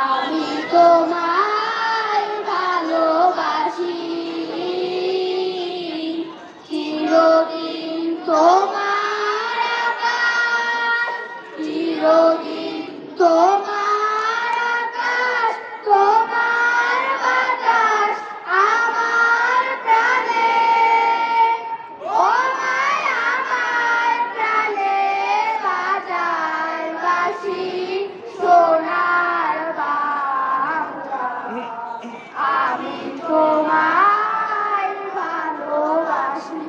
আমি তোমায় ভালোবাসি, চিরদিন তোমার আকাশ, চিরদিন তোমার আকাশ, তোমার বাতাস আমার প্রাণে, ও মায় আমার প্রাণে বাজায় বাঁশি সোনার বাংলা। আমি তোমায় ভালোবাসি,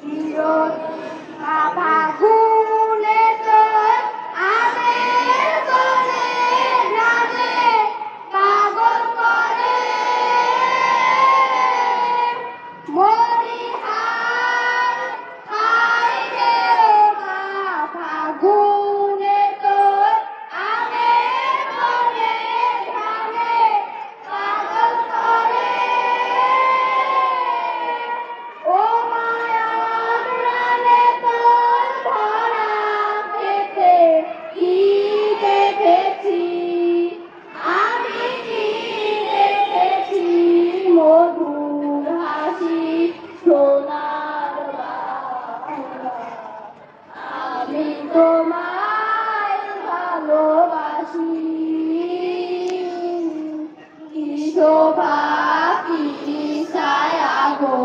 চিরদিন ফাগুনে তোর আমের বনে গ্রামে পাগল করে মরিহার, হায় রে ও মা ফাগুনে তোর আমের বনে গ্রামে পাগল করে। ও মায়া প্রাণে তোর ধরা খেতে কি দেখেছি, আমি কি দেখেছি, মধুর হাসি সোনার বাংলা। আমি তোমায় ভালোবাসি, কি শোভা কি ছায়া গো।